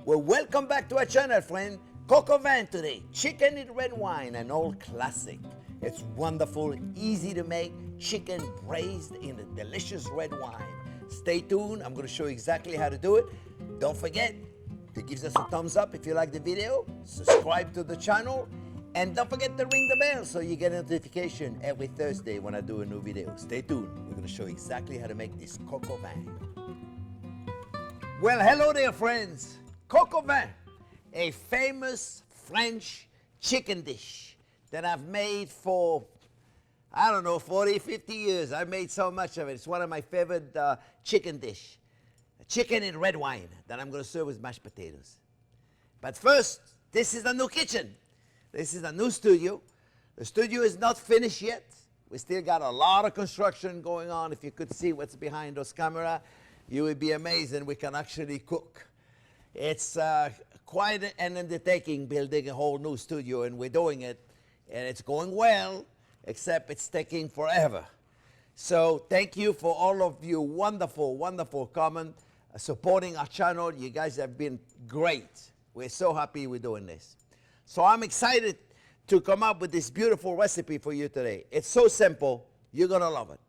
Well, welcome back to our channel, friend. COQ AU VIN today. Chicken in red wine, an old classic. It's wonderful, easy to make. Chicken braised in a delicious red wine. Stay tuned. I'm going to show you exactly how to do it. Don't forget to give us a thumbs up if you like the video. Subscribe to the channel. And don't forget to ring the bell so you get a notification every Thursday when I do a new video. Stay tuned. We're going to show you exactly how to make this COQ AU VIN. Well, hello there, friends. COQ AU VIN, a famous French chicken dish that I've made for, I don't know, 40, 50 years. I've made so much of it. It's one of my favorite chicken dish. Chicken in red wine that I'm going to serve with mashed potatoes. But first, this is the new kitchen. This is a new studio. The studio is not finished yet. We still got a lot of construction going on. If you could see what's behind those cameras, you would be amazed, and we can actually cook. It's quite an undertaking building a whole new studio, and we're doing it, and it's going well, except it's taking forever. So thank you for all of you wonderful, wonderful comment, supporting our channel. You guys have been great. We're so happy we're doing this. So I'm excited to come up with this beautiful recipe for you today. It's so simple. You're going to love it.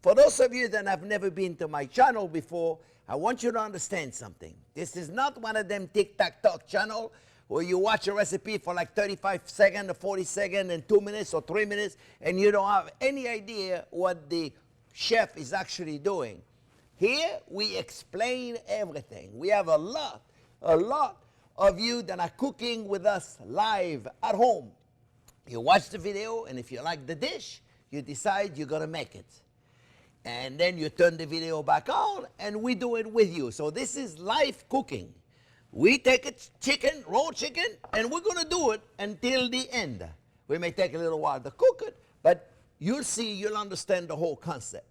For those of you that have never been to my channel before, I want you to understand something. This is not one of them tic-tac-tock channel where you watch a recipe for like 35 seconds or 40 seconds and 2 minutes or 3 minutes and you don't have any idea what the chef is actually doing. Here we explain everything. We have a lot of you that are cooking with us live at home. You watch the video, and if you like the dish, you decide you're going to make it. And then you turn the video back on, and we do it with you. So this is live cooking. We take a chicken, raw chicken, and we're going to do it until the end. We may take a little while to cook it, but you'll see, you'll understand the whole concept.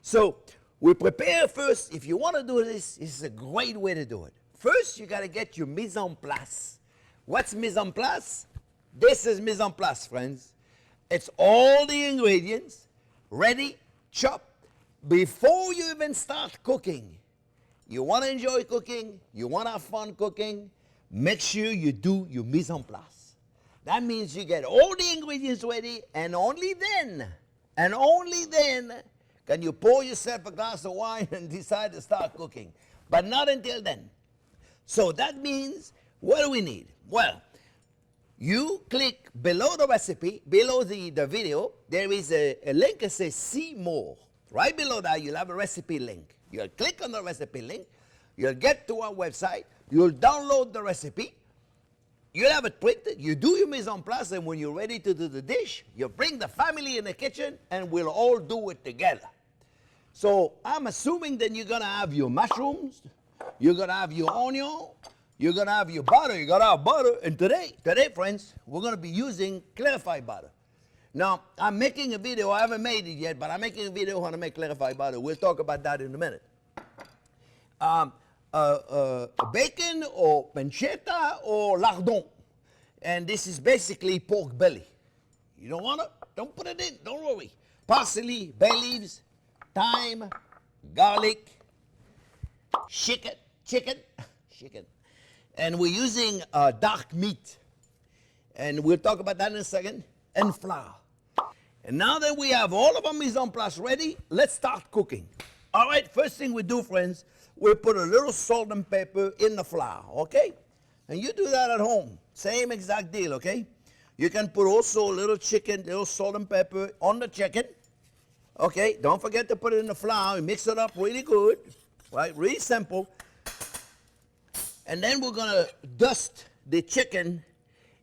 So we prepare first. If you want to do this, this is a great way to do it. First, you got to get your mise en place. What's mise en place? This is mise en place, friends. It's all the ingredients ready, chopped. Before you even start cooking, you want to enjoy cooking, you want to have fun cooking, make sure you do your mise en place. That means you get all the ingredients ready, and only then can you pour yourself a glass of wine and decide to start cooking. But not until then. So that means, what do we need? Well, you click below the recipe, below the video, there is a link that says see more. Right below that, you'll have a recipe link. You'll click on the recipe link, you'll get to our website, you'll download the recipe, you'll have it printed, you do your mise en place, and when you're ready to do the dish, you bring the family in the kitchen, and we'll all do it together. So I'm assuming that you're going to have your mushrooms, you're going to have your onion, you're going to have your butter, you're going to have butter, and today, friends, we're going to be using clarified butter. Now, I'm making a video, I haven't made it yet, but I'm making a video on how to make clarified butter. We'll talk about that in a minute. Bacon or pancetta or lardon. And this is basically pork belly. You don't want it? Don't put it in, don't worry. Parsley, bay leaves, thyme, garlic, chicken. And we're using dark meat. And we'll talk about that in a second. And flour. And now that we have all of our mise en place ready, let's start cooking. All right, first thing we do, friends, we put a little salt and pepper in the flour, okay? And you do that at home. Same exact deal, okay? You can put also a little salt and pepper on the chicken. Okay, don't forget to put it in the flour and mix it up really good, right? Really simple. And then we're gonna dust the chicken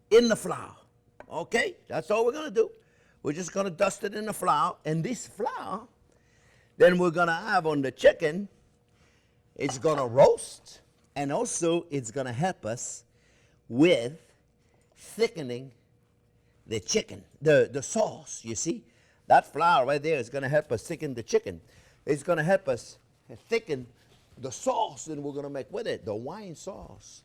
in the flour. Okay, that's all we're going to do. We're just going to dust it in the flour. And this flour, then we're going to have on the chicken, it's going to roast. And also, it's going to help us with thickening the chicken, the sauce, you see. That flour right there is going to help us thicken the chicken. It's going to help us thicken the sauce that we're going to make with it, the wine sauce.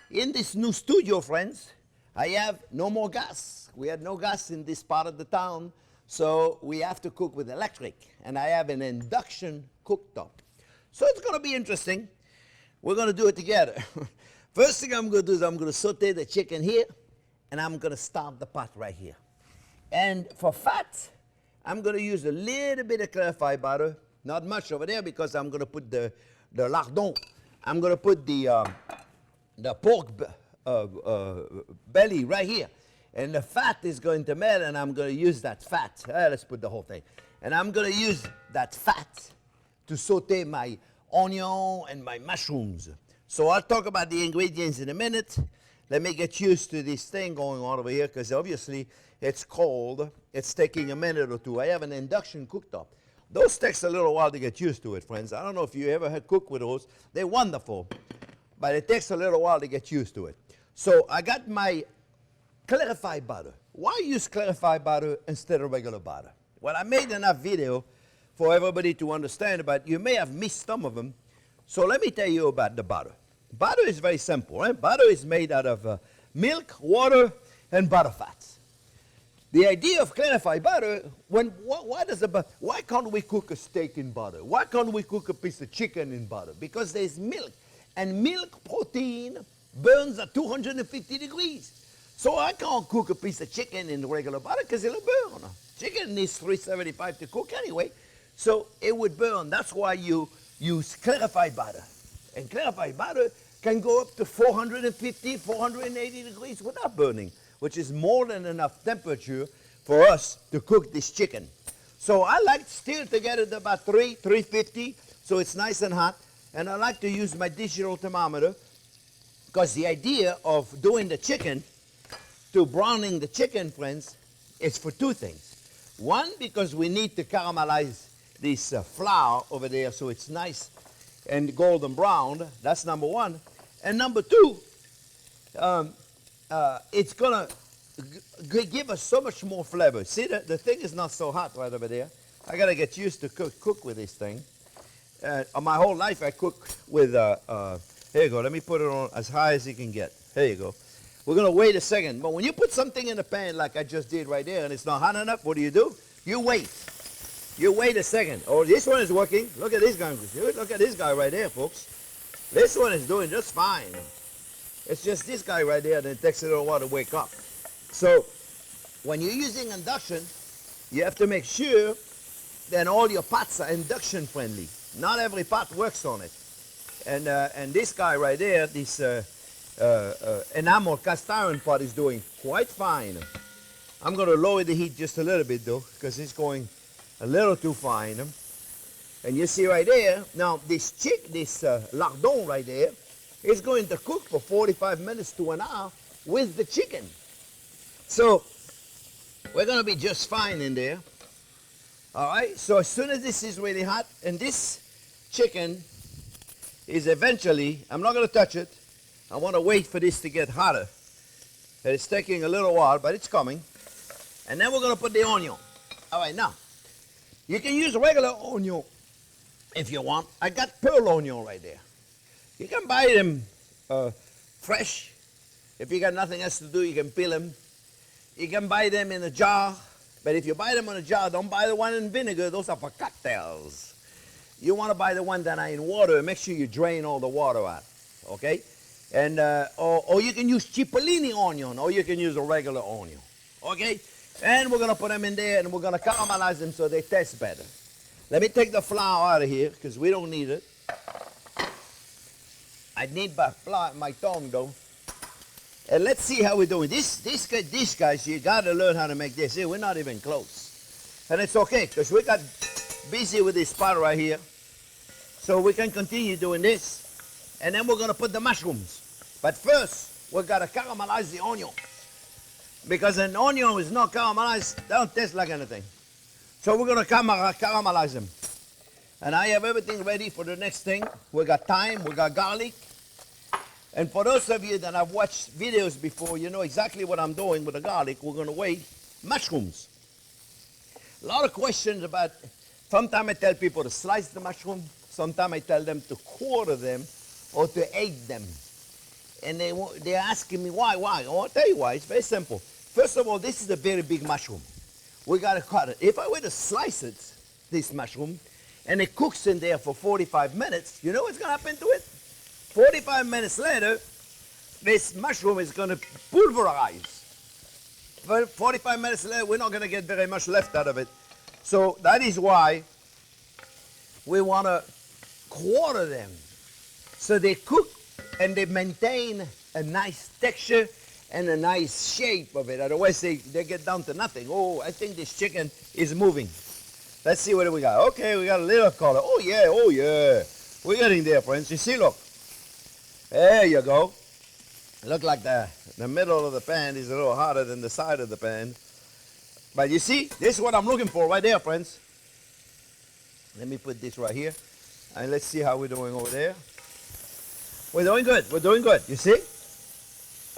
In this new studio, friends, I have no more gas. We had no gas in this part of the town, so we have to cook with electric. And I have an induction cooktop. So it's going to be interesting. We're going to do it together. First thing I'm going to do is I'm going to saute the chicken here, and I'm going to start the pot right here. And for fat, I'm going to use a little bit of clarified butter, not much over there because I'm going to put the lardon. I'm going to put the pork belly right here. And the fat is going to melt, and I'm going to use that fat. Let's put the whole thing. And I'm going to use that fat to saute my onion and my mushrooms. So I'll talk about the ingredients in a minute. Let me get used to this thing going on over here because obviously it's cold. It's taking a minute or two. I have an induction cooktop. Those takes a little while to get used to it, friends. I don't know if you ever had cooked with those. They're wonderful, but it takes a little while to get used to it. So I got my clarified butter. Why use clarified butter instead of regular butter? Well, I made enough video for everybody to understand, but you may have missed some of them. So let me tell you about the butter. Butter is very simple, right? Butter is made out of milk, water, and butter fats. The idea of clarified butter, why can't we cook a steak in butter? Why can't we cook a piece of chicken in butter? Because there's milk, and milk protein burns at 250 degrees. So I can't cook a piece of chicken in regular butter because it'll burn. Chicken needs 375 to cook anyway, so it would burn. That's why you use clarified butter. And clarified butter can go up to 450, 480 degrees without burning, which is more than enough temperature for us to cook this chicken. So I like still to get it about 350, so it's nice and hot. And I like to use my digital thermometer because the idea of doing the chicken, to browning the chicken, friends, is for two things. One, because we need to caramelize this flour over there so it's nice and golden brown. That's number one. And number two, it's going to give us so much more flavor. See, the thing is not so hot right over there. I got to get used to cook with this thing. My whole life I cook with, here you go, let me put it on as high as you can get. Here you go. We're going to wait a second. But when you put something in the pan like I just did right there and it's not hot enough, what do? You wait. You wait a second. Oh, this one is working. Look at this guy. Look at this guy right there, folks. This one is doing just fine. It's just this guy right there that it takes a little while to wake up. So when you're using induction, you have to make sure that all your pots are induction friendly. Not every pot works on it. And this guy right there, this enamel cast iron pot is doing quite fine. I'm going to lower the heat just a little bit though, because it's going a little too fine. And you see right there, now this lardon right there is going to cook for 45 minutes to an hour with the chicken. So we're going to be just fine in there. All right, so as soon as this is really hot, and this chicken is eventually, I'm not going to touch it. I want to wait for this to get hotter. And it's taking a little while, but it's coming. And then we're going to put the onion. All right, now, you can use regular onion if you want. I got pearl onion right there. You can buy them fresh. If you got nothing else to do, you can peel them. You can buy them in a jar. But if you buy them in a jar, don't buy the one in vinegar. Those are for cocktails. You want to buy the one that are in water and make sure you drain all the water out. Okay? And or you can use cipollini onion, or you can use a regular onion. Okay? And we're going to put them in there, and we're going to caramelize them so they taste better. Let me take the flour out of here, because we don't need it. I need my tongue, though. And let's see how we're doing. This guys, you got to learn how to make this. Here, we're not even close. And it's okay, because we got busy with this pot right here. So we can continue doing this. And then we're going to put the mushrooms. But first, we've got to caramelize the onion. Because an onion is not caramelized, they don't taste like anything. So we're going to caramelize them. And I have everything ready for the next thing. We got thyme, we got garlic. And for those of you that have watched videos before, you know exactly what I'm doing with the garlic. We're going to weigh mushrooms. A lot of questions about, sometimes I tell people to slice the mushroom. Sometimes I tell them to quarter them or to egg them. And they're asking me why. I'll tell you why. It's very simple. First of all, this is a very big mushroom. We got to cut it. If I were to slice it, this mushroom, and it cooks in there for 45 minutes, you know what's going to happen to it? 45 minutes later, this mushroom is going to pulverize. 45 minutes later, we're not going to get very much left out of it. So that is why we want to quarter them so they cook and they maintain a nice texture and a nice shape of it. Otherwise, they get down to nothing. Oh, I think this chicken is moving. Let's see what we got. Okay, we got a little color. Oh, yeah, oh, yeah. We're getting there, friends. You see, look. There you go. Look like the middle of the pan is a little hotter than the side of the pan. But you see, this is what I'm looking for right there, friends. Let me put this right here. And let's see how we're doing over there. We're doing good. We're doing good. You see?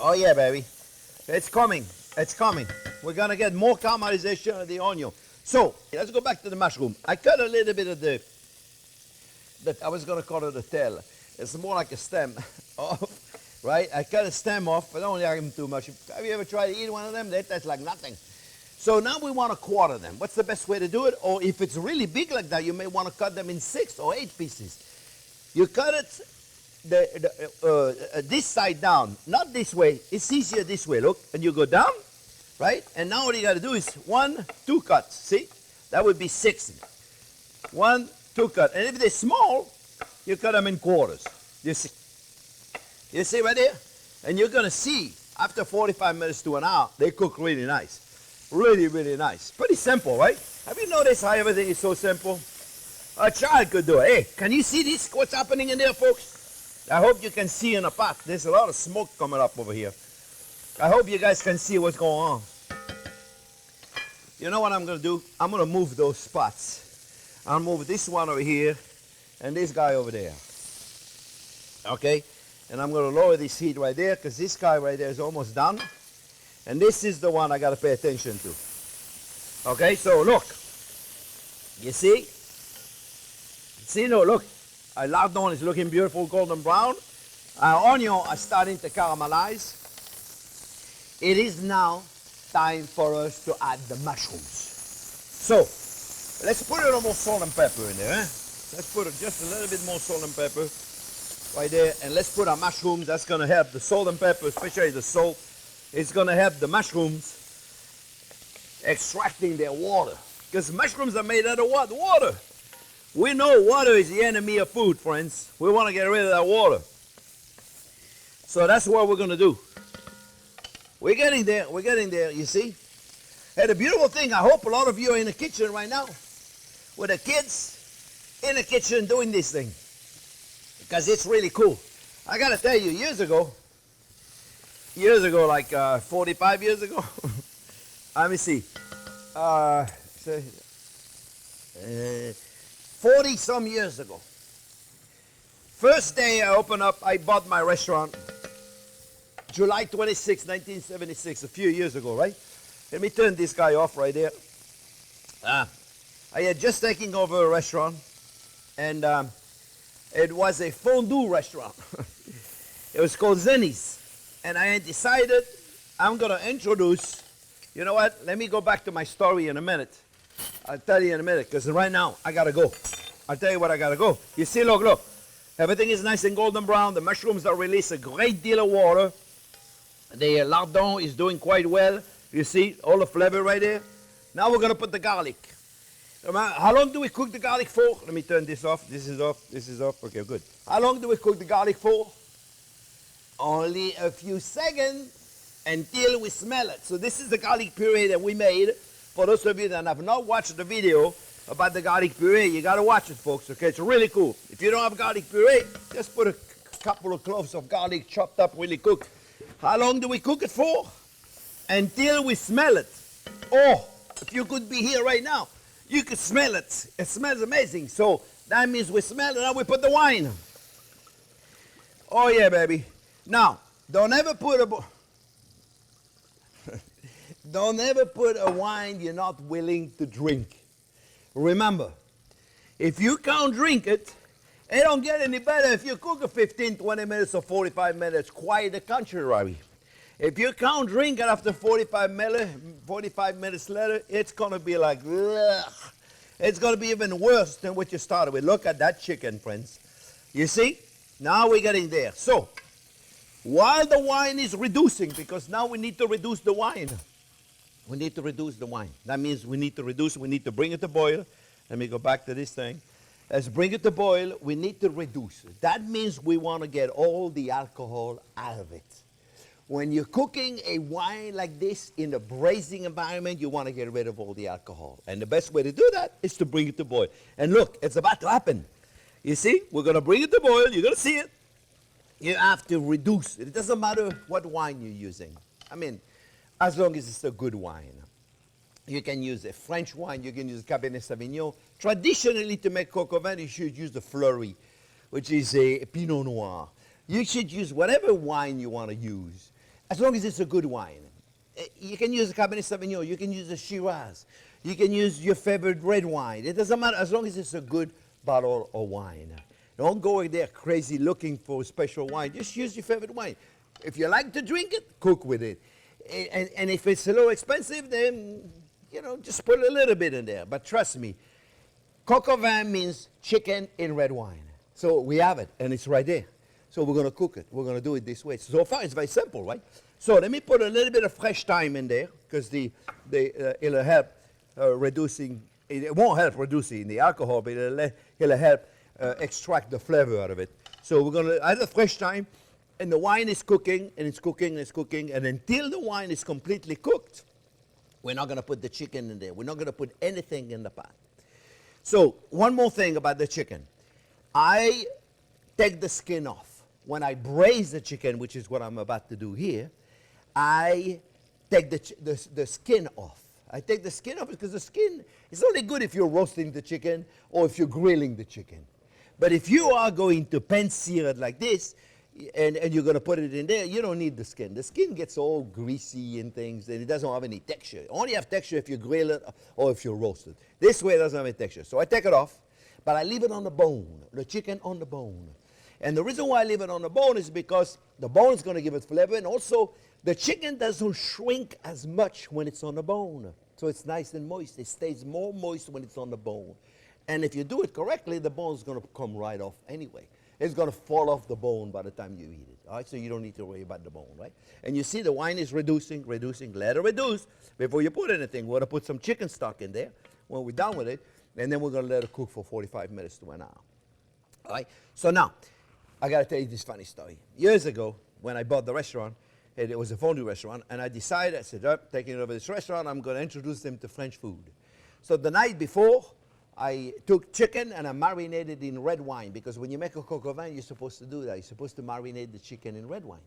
Oh, yeah, baby. It's coming. It's coming. We're going to get more caramelization of the onion. So, let's go back to the mushroom. I cut a little bit of the I was going to call it a tail. It's more like a stem off, right? I cut a stem off, but I don't like them too much. Have you ever tried to eat one of them? They taste like nothing. So now we want to quarter them. What's the best way to do it? Or if it's really big like that, you may want to cut them in 6 or 8 pieces. You cut it this side down, not this way. It's easier this way, look. And you go down, right? And now what you got to do is 1, 2 cuts. See? That would be 6. 1, 2 cut. And if they're small, you cut them in quarters. You see? You see right there? And you're going to see, after 45 minutes to an hour, they cook really nice. Really, really nice. Pretty simple, right? Have you noticed how everything is so simple? A child could do it. Hey, can you see this? What's happening in there, folks? I hope you can see in the pot. There's a lot of smoke coming up over here. I hope you guys can see what's going on. You know what I'm going to do? I'm going to move those spots. I'll move this one over here and this guy over there. Okay? And I'm going to lower this heat right there because this guy right there is almost done. And this is the one I got to pay attention to. Okay, so look. You see? See, no, look. Our lardon is looking beautiful, golden brown. Our onion are starting to caramelize. It is now time for us to add the mushrooms. So, let's put a little more salt and pepper in there. Eh? Let's put just a little bit more salt and pepper right there. And let's put our mushrooms. That's going to help the salt and pepper, especially the salt. It's going to help the mushrooms extracting their water. Because mushrooms are made out of what? Water. We know water is the enemy of food, friends. We want to get rid of that water. So that's what we're going to do. We're getting there. We're getting there, you see. Hey, the beautiful thing, I hope a lot of you are in the kitchen right now with the kids in the kitchen doing this thing. Because it's really cool. I got to tell you, years ago, like 45 years ago, let me see, 40 some years ago. First day I bought my restaurant, July 26, 1976, a few years ago, right? Let me turn this guy off right there. I had just taken over a restaurant, and it was a fondue restaurant. It was called Zenny's. And I had decided I'm going to introduce, you know what? Let me go back to my story in a minute. I'll tell you in a minute, because right now I got to go. I'll tell you what I got to go. You see, look. Everything is nice and golden brown. The mushrooms are released a great deal of water. The lardon is doing quite well. You see, all the flavor right there. Now we're going to put the garlic. How long do we cook the garlic for? Let me turn this off. This is off. This is off. Okay, good. How long do we cook the garlic for? Only a few seconds until we smell it. So this is the garlic puree that we made. For those of you that have not watched the video about the garlic puree, you got to watch it, folks. Okay, it's really cool. If you don't have garlic puree, just put a couple of cloves of garlic chopped up, really cooked. How long do we cook it for? Until we smell it. Oh, if you could be here right now, you could smell it. It smells amazing. So that means we smell it. Now we put the wine. Oh yeah, baby. Now, don't ever put a wine you're not willing to drink. Remember, if you can't drink it, it don't get any better if you cook it 15, 20 minutes or 45 minutes. Quite the contrary. If you can't drink it after 45 minutes later, it's going to be like, ugh. It's going to be even worse than what you started with. Look at that chicken, friends. You see? Now we're getting there. So, while the wine is reducing, because now we need to reduce the wine. We need to reduce the wine. That means we need to bring it to boil. Let me go back to this thing. Let's bring it to boil. We need to reduce it. That means we want to get all the alcohol out of it. When you're cooking a wine like this in a braising environment, you want to get rid of all the alcohol. And the best way to do that is to bring it to boil. And look, it's about to happen. You see, we're going to bring it to boil. You're going to see it. You have to reduce it. It doesn't matter what wine you're using. I mean, as long as it's a good wine. You can use a French wine. You can use Cabernet Sauvignon. Traditionally, to make coq au vin, you should use the Fleury, which is a Pinot Noir. You should use whatever wine you want to use, as long as it's a good wine. You can use a Cabernet Sauvignon. You can use a Shiraz. You can use your favorite red wine. It doesn't matter, as long as it's a good bottle of wine. Don't go there crazy looking for special wine. Just use your favorite wine. If you like to drink it, cook with it. And if it's a little expensive, then, you know, just put a little bit in there. But trust me, coq au vin means chicken in red wine. So we have it, and it's right there. So we're going to cook it. We're going to do it this way. So far, it's very simple, right? So let me put a little bit of fresh thyme in there, because it'll help reducing. It won't help reducing the alcohol, but it'll help extract the flavor out of it. So we're going to add the fresh thyme, and the wine is cooking, and it's cooking, and it's cooking, and until the wine is completely cooked, we're not going to put the chicken in there. We're not going to put anything in the pot. So one more thing about the chicken. I take the skin off. When I braise the chicken, which is what I'm about to do here, I take the skin off. I take the skin off because the skin is only good if you're roasting the chicken or if you're grilling the chicken. But if you are going to pan sear it like this, and you're going to put it in there, you don't need the skin. The skin gets all greasy and things, and it doesn't have any texture. It only have texture if you grill it or if you roast it. This way it doesn't have any texture. So I take it off, but I leave it on the bone, the chicken on the bone. And the reason why I leave it on the bone is because the bone is going to give it flavor, and also the chicken doesn't shrink as much when it's on the bone. So it's nice and moist. It stays more moist when it's on the bone. And if you do it correctly, the bone is going to come right off anyway. It's going to fall off the bone by the time you eat it. All right, so you don't need to worry about the bone, right? And you see the wine is reducing. Let it reduce before you put anything. We're going to put some chicken stock in there when we're done with it, and then we're going to let it cook for 45 minutes to an hour. All right, so now, I got to tell you this funny story. Years ago, when I bought the restaurant, it was a fondue restaurant, and I decided, I said, taking over this restaurant, I'm going to introduce them to French food. So the night before, I took chicken and I marinated in red wine, because when you make a coq au vin, you're supposed to do that. You're supposed to marinate the chicken in red wine.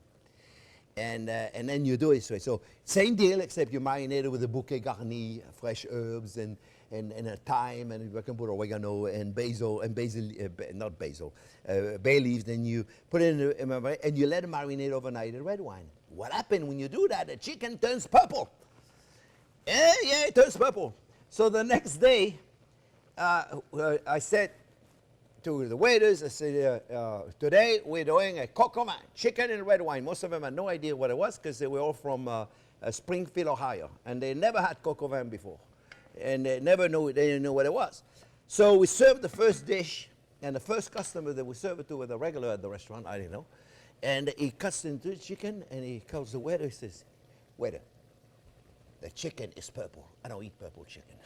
And then you do it this way. So same deal, except you marinate it with a bouquet garni, fresh herbs, and a thyme, and you can put oregano and basil, not basil, bay leaves. Then you put it in and you let it marinate overnight in red wine. What happens when you do that? The chicken turns purple. Yeah, it turns purple. So the next day, I said to the waiters, I said, today we're doing a coq au vin, chicken and red wine. Most of them had no idea what it was, because they were all from Springfield, Ohio, and they never had coq au vin before, and they didn't know what it was. So we served the first dish, and the first customer that we served it to was a regular at the restaurant, I didn't know, and he cuts into the chicken, and he calls the waiter, he says, waiter, the chicken is purple. I don't eat purple chicken.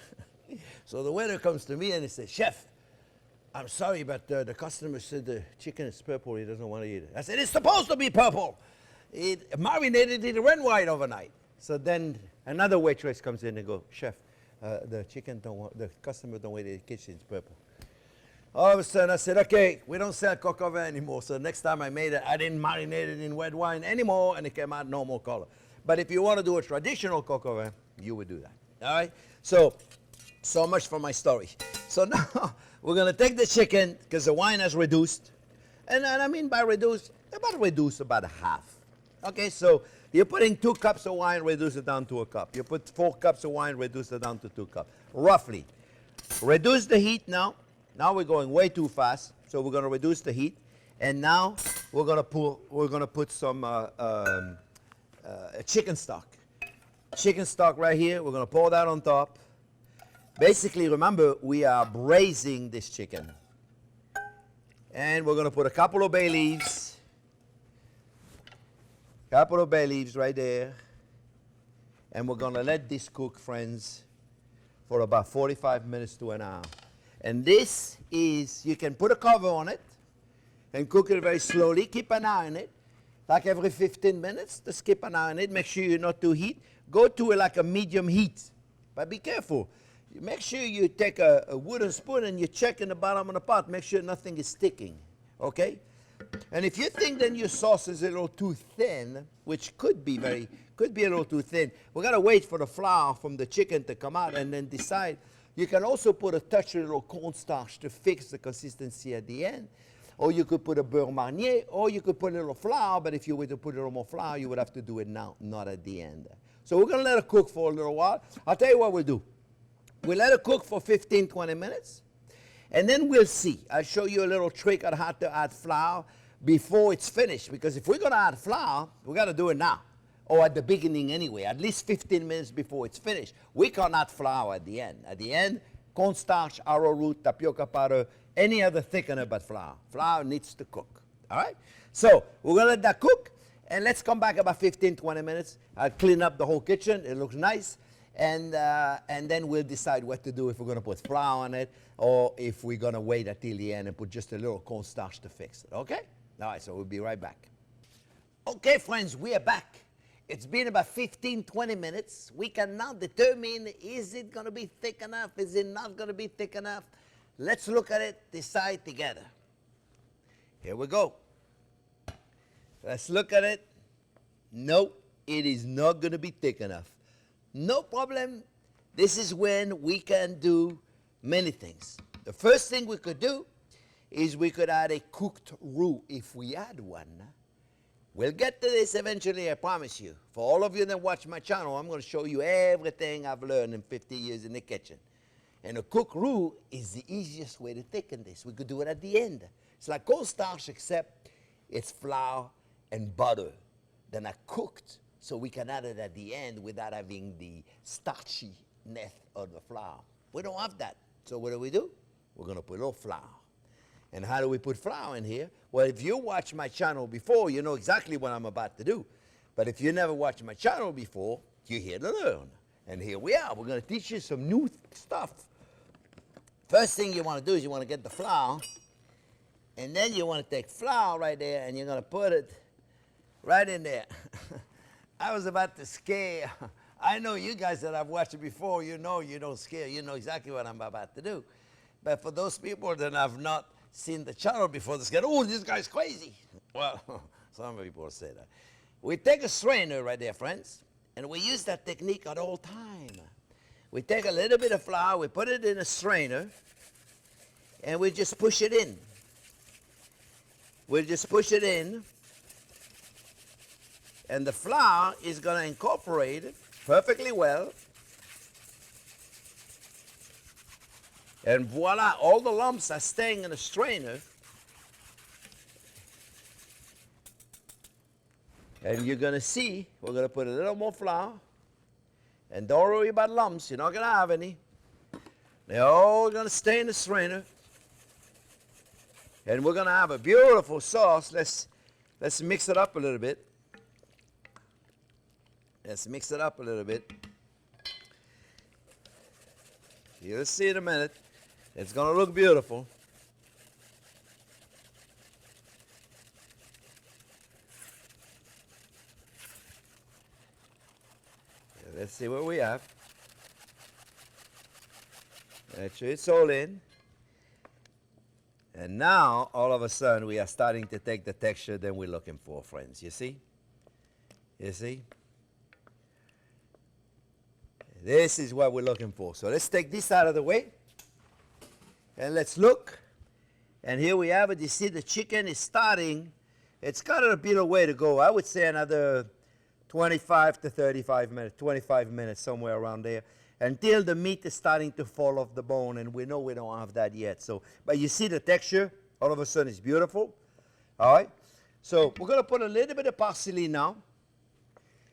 So the waiter comes to me and he says, Chef, I'm sorry, but the customer said the chicken is purple. He doesn't want to eat it. I said, it's supposed to be purple. It marinated in red wine overnight. So then another waitress comes in and goes, Chef, the customer don't want it in the kitchen. It's purple. All of a sudden I said, okay, we don't sell coq au vin anymore. So next time I made it, I didn't marinate it in red wine anymore, and it came out normal color. But if you want to do a traditional coq au vin, you would do that. All right? So much for my story. So now we're going to take the chicken, because the wine has reduced. And I mean by reduce about a half. Okay, so you're putting 2 cups of wine, reduce it down to a cup. You put 4 cups of wine, reduce it down to 2 cups. Roughly. Reduce the heat now. Now we're going way too fast. So we're going to reduce the heat. And now we're going to put some chicken stock. Chicken stock right here. We're going to pour that on top. Basically, remember, we are braising this chicken. And we're going to put a couple of bay leaves. Couple of bay leaves right there. And we're gonna let this cook, friends, for about 45 minutes to an hour. And this is, you can put a cover on it and cook it very slowly. Keep an eye on it. Like every 15 minutes, just keep an eye on it. Make sure you're not too heat. Go to it like a medium heat. But be careful. Make sure you take a wooden spoon and you check in the bottom of the pot. Make sure nothing is sticking. Okay? And if you think then your sauce is a little too thin, which could be a little too thin, we gotta wait for the flour from the chicken to come out and then decide. You can also put a touch of little cornstarch to fix the consistency at the end. Or you could put a beurre marnier, or you could put a little flour, but if you were to put a little more flour, you would have to do it now, not at the end. So we're gonna let it cook for a little while. I'll tell you what we'll do. We'll let it cook for 15, 20 minutes, and then we'll see. I'll show you a little trick on how to add flour before it's finished, because if we're gonna add flour, we gotta do it now, or at the beginning anyway, at least 15 minutes before it's finished. We can't add flour at the end. At the end, cornstarch, arrowroot, tapioca powder, any other thickener but flour. Flour needs to cook, all right? So we're gonna let that cook, and let's come back about 15, 20 minutes. I'll clean up the whole kitchen, it looks nice, and then we'll decide what to do, if we're gonna put flour on it, or if we're gonna wait until the end and put just a little cornstarch to fix it, okay? All right, so we'll be right back. Okay, friends, we are back. It's been about 15, 20 minutes. We can now determine, is it gonna be thick enough? Is it not gonna be thick enough? Let's look at it, decide together. Here we go. Let's look at it. No, it is not gonna be thick enough. No problem. This is when we can do many things. The first thing we could do is we could add a cooked roux if we had one. We'll get to this eventually, I promise you. For all of you that watch my channel, I'm going to show you everything I've learned in 50 years in the kitchen. And a cooked roux is the easiest way to thicken this. We could do it at the end. It's like cornstarch, except it's flour and butter that are cooked, so we can add it at the end without having the starchiness of the flour. We don't have that. So what do? We're going to put a little flour. And how do we put flour in here? Well, if you watch my channel before, you know exactly what I'm about to do. But if you never watched my channel before, you're here to learn. And here we are. We're going to teach you some new stuff. First thing you want to do is you want to get the flour. And then you want to take flour right there, and you're going to put it right in there. I was about to scare. I know you guys that I've watched it before, you know you don't scare. You know exactly what I'm about to do. But for those people that have not seen the channel before, they say, oh, this guy's crazy. Well, some people say that. We take a strainer right there, friends, and we use that technique at all time. We take a little bit of flour, we put it in a strainer, and we just push it in. We'll just push it in, and the flour is going to incorporate it perfectly well. And voila, all the lumps are staying in the strainer. And you're going to see, we're going to put a little more flour. And don't worry about lumps, you're not going to have any. They're all going to stay in the strainer. And we're going to have a beautiful sauce. Let's mix it up a little bit. Let's mix it up a little bit. You'll see in a minute. It's going to look beautiful. Let's see what we have. Make sure it's all in. And now, all of a sudden, we are starting to take the texture that we're looking for, friends. You see? You see? This is what we're looking for. So let's take this out of the way. And let's look. And here we have it. You see the chicken is starting. It's got a bit of way to go. I would say another 25 to 35 minutes, 25 minutes, somewhere around there, until the meat is starting to fall off the bone, and we know we don't have that yet. So, but you see the texture, all of a sudden it's beautiful. All right? So we're going to put a little bit of parsley now,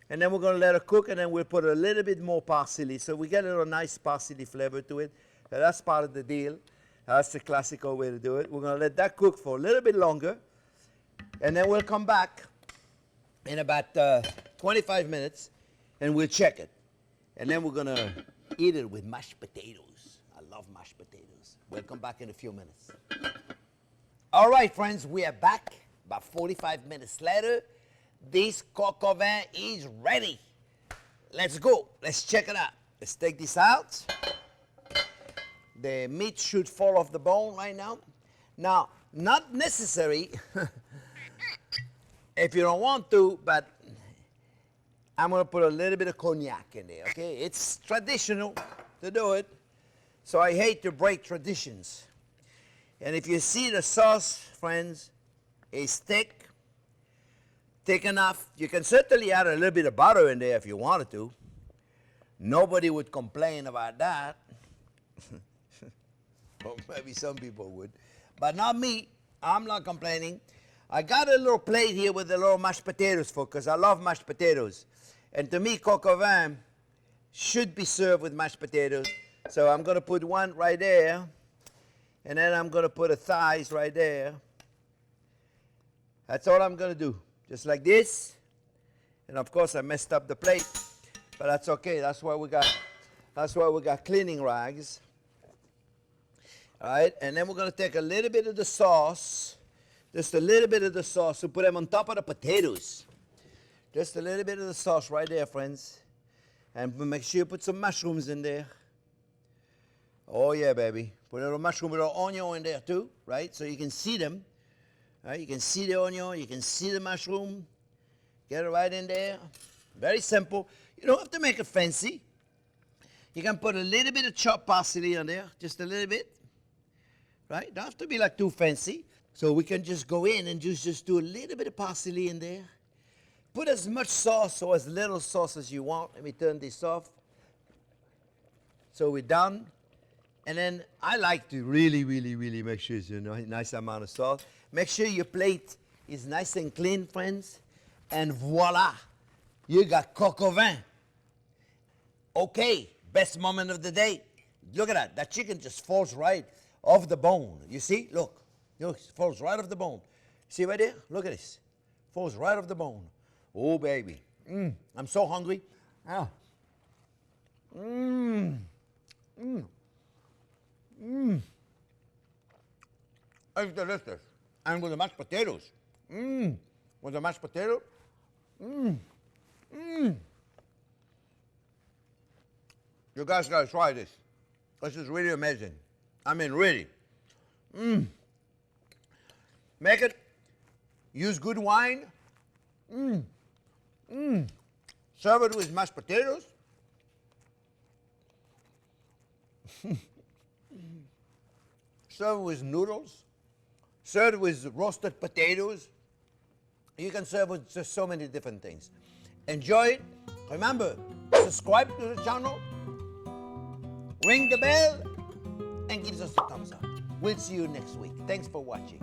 and then we're going to let it cook, and then we'll put a little bit more parsley, so we get a little nice parsley flavor to it. So that's part of the deal. That's the classical way to do it. We're going to let that cook for a little bit longer, and then we'll come back in about 25 minutes, and we'll check it. And then we're gonna eat it with mashed potatoes. I love mashed potatoes. We'll come back in a few minutes. All right, friends, we are back. About 45 minutes later, this coq au vin is ready. Let's go. Let's check it out. Let's take this out. The meat should fall off the bone right now. Now, not necessary if you don't want to, but I'm gonna put a little bit of cognac in there, okay? It's traditional to do it, so I hate to break traditions. And if you see the sauce, friends, is thick enough. You can certainly add a little bit of butter in there if you wanted to. Nobody would complain about that. Well, maybe some people would, but not me. I'm not complaining. I got a little plate here with a little mashed potatoes for, because I love mashed potatoes. And to me, coq au vin should be served with mashed potatoes. So I'm gonna put one right there, and then I'm gonna put a thighs right there. That's all I'm gonna do, just like this. And of course I messed up the plate, but that's okay. That's why we got cleaning rags. All right, and then we're gonna take a little bit of the sauce, just a little bit of the sauce, to put them on top of the potatoes. Just a little bit of the sauce right there, friends. And make sure you put some mushrooms in there. Oh yeah, baby. Put a little mushroom, a little onion in there too, right? So you can see them. Right? You can see the onion, you can see the mushroom. Get it right in there. Very simple. You don't have to make it fancy. You can put a little bit of chopped parsley on there, just a little bit. Right? Don't have to be like too fancy. So we can just go in and just do a little bit of parsley in there. Put as much sauce or as little sauce as you want. Let me turn this off. So we're done. And then I like to really make sure it's a nice amount of sauce. Make sure your plate is nice and clean, friends. And voila, you got coq au vin. Okay, best moment of the day. Look at that. That chicken just falls right off the bone. You see? Look. Look, it falls right off the bone. See right there? Look at this. Falls right off the bone. Oh, baby. I'm so hungry. Ah. It's delicious. And with the mashed potatoes. With the mashed potato. You guys gotta try this. This is really amazing. I mean, really. Make it. Use good wine. Serve it with mashed potatoes. Serve it with noodles. Serve it with roasted potatoes. You can serve it with just so many different things. Enjoy it. Remember, subscribe to the channel, ring the bell, and give us a thumbs up. We'll see you next week. Thanks for watching.